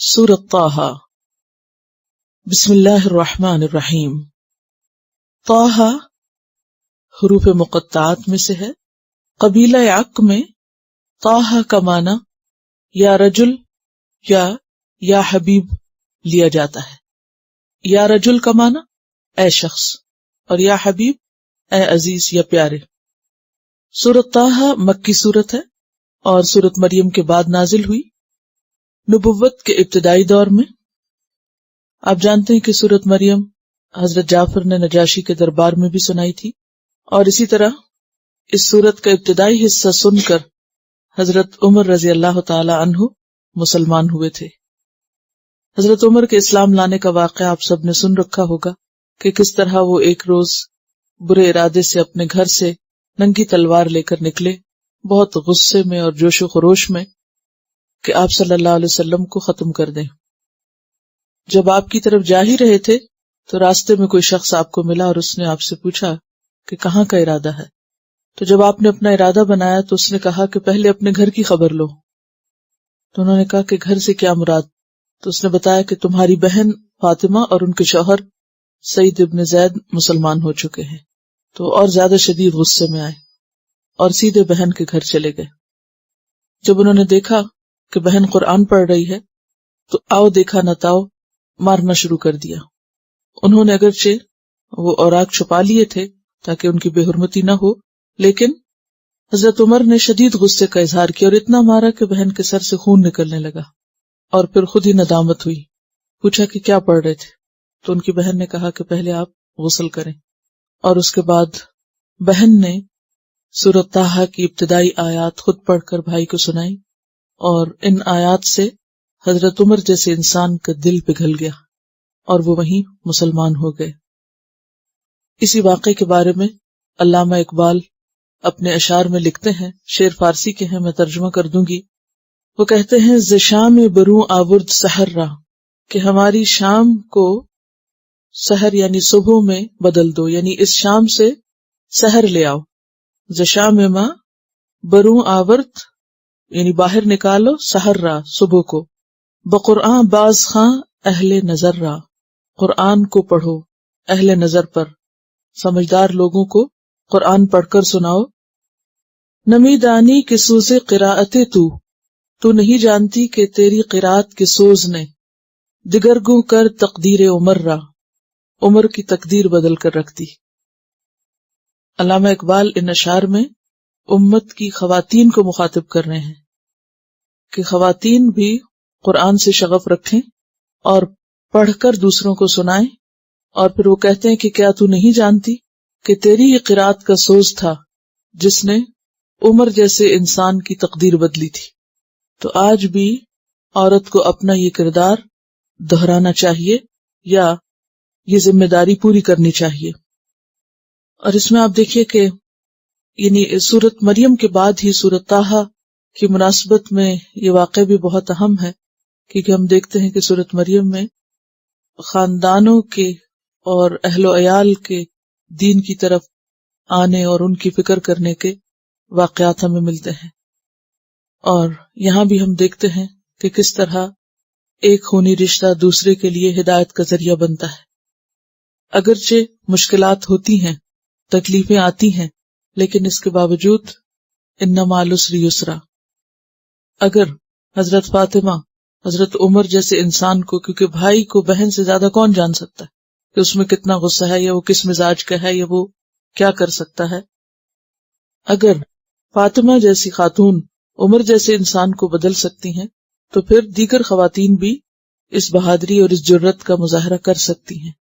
سورۃ طٰہٰ۔ بسم اللہ الرحمن الرحیم۔ طٰہٰ حروف مقطعات میں سے ہے۔ قبیلہ عق میں طٰہٰ کا معنی یا رجل یا حبیب لیا جاتا ہے۔ یا رجل کا معنی اے شخص، اور یا حبیب اے عزیز یا پیارے۔ سورۃ طٰہٰ مکی سورت ہے اور سورۃ مریم کے بعد نازل ہوئی۔ نبوت کے ابتدائی دور میں آپ جانتے ہیں کہ سورۃ مریم حضرت جعفر نے نجاشی کے دربار میں بھی سنائی تھی، اور اسی طرح اس سورت کا ابتدائی حصہ سن کر حضرت عمر رضی اللہ تعالی عنہ مسلمان ہوئے تھے۔ حضرت عمر کے اسلام لانے کا واقعہ آپ سب نے سن رکھا ہوگا کہ کس طرح وہ ایک روز برے ارادے سے اپنے گھر سے ننگی تلوار لے کر نکلے، بہت غصے میں اور جوش و خروش میں کہ آپ صلی اللہ علیہ وسلم کو ختم کر دیں۔ جب آپ کی طرف جا ہی رہے تھے تو راستے میں کوئی شخص آپ کو ملا اور اس نے آپ سے پوچھا کہ کہاں کا ارادہ ہے۔ تو جب آپ نے اپنا ارادہ بنایا تو اس نے کہا کہ پہلے اپنے گھر کی خبر لو۔ تو انہوں نے کہا کہ گھر سے کیا مراد؟ تو اس نے بتایا کہ تمہاری بہن فاطمہ اور ان کے شوہر سعید ابن زید مسلمان ہو چکے ہیں۔ تو اور زیادہ شدید غصے میں آئے اور سیدھے بہن کے گھر چلے گئے۔ جب انہوں نے دیکھا کہ بہن قرآن پڑھ رہی ہے تو آؤ دیکھا نہ تاؤ مارنا شروع کر دیا۔ انہوں نے اگرچہ وہ اوراق چھپا لیے تھے تاکہ ان کی بے حرمتی نہ ہو، لیکن حضرت عمر نے شدید غصے کا اظہار کیا اور اتنا مارا کہ بہن کے سر سے خون نکلنے لگا، اور پھر خود ہی ندامت ہوئی۔ پوچھا کہ کیا پڑھ رہے تھے؟ تو ان کی بہن نے کہا کہ پہلے آپ غسل کریں، اور اس کے بعد بہن نے سورۃ طٰہٰ کی ابتدائی آیات خود پڑھ کر بھائی کو سنائی، اور ان آیات سے حضرت عمر جیسے انسان کا دل پگھل گیا اور وہ وہیں مسلمان ہو گئے۔ اسی واقعے کے بارے میں علامہ اقبال اپنے اشعار میں لکھتے ہیں، شعر فارسی کے ہیں، میں ترجمہ کر دوں گی۔ وہ کہتے ہیں ز شام بروں آورد سحر را، کہ ہماری شام کو سحر یعنی صبح میں بدل دو، یعنی اس شام سے سحر لے آؤ۔ ز شام ما بروں آورد یعنی باہر نکالو، سحر را صبح کو، بقرآن باز خاں اہل نظر را، قرآن کو پڑھو اہل نظر پر، سمجھدار لوگوں کو قرآن پڑھ کر سناؤ۔ نمی دانی کے سوز قراءت تو نہیں جانتی کہ تیری قرات کے سوز نے دگرگوں کر تقدیر عمر را، عمر کی تقدیر بدل کر رکھ دی۔ علامہ اقبال ان اشعار میں امت کی خواتین کو مخاطب کر رہے ہیں کہ خواتین بھی قرآن سے شغف رکھیں اور پڑھ کر دوسروں کو سنائیں، اور پھر وہ کہتے ہیں کہ کیا تو نہیں جانتی کہ تیری ہی قرات کا سوز تھا جس نے عمر جیسے انسان کی تقدیر بدلی تھی۔ تو آج بھی عورت کو اپنا یہ کردار دہرانا چاہیے یا یہ ذمہ داری پوری کرنی چاہیے۔ اور اس میں آپ دیکھیے کہ یعنی سورۃ مریم کے بعد ہی سورۃ طٰہٰ کی مناسبت میں یہ واقعہ بھی بہت اہم ہے، کیونکہ ہم دیکھتے ہیں کہ سورۃ مریم میں خاندانوں کے اور اہل و عیال کے دین کی طرف آنے اور ان کی فکر کرنے کے واقعات ہمیں ملتے ہیں، اور یہاں بھی ہم دیکھتے ہیں کہ کس طرح ایک خونی رشتہ دوسرے کے لیے ہدایت کا ذریعہ بنتا ہے۔ اگرچہ مشکلات ہوتی ہیں، تکلیفیں آتی ہیں، لیکن اس کے باوجود ان مع العسر یسرا۔ اگر حضرت فاطمہ، حضرت عمر جیسے انسان کو، کیونکہ بھائی کو بہن سے زیادہ کون جان سکتا ہے کہ اس میں کتنا غصہ ہے یا وہ کس مزاج کا ہے یا وہ کیا کر سکتا ہے، اگر فاطمہ جیسی خاتون عمر جیسے انسان کو بدل سکتی ہیں تو پھر دیگر خواتین بھی اس بہادری اور اس جرت کا مظاہرہ کر سکتی ہیں۔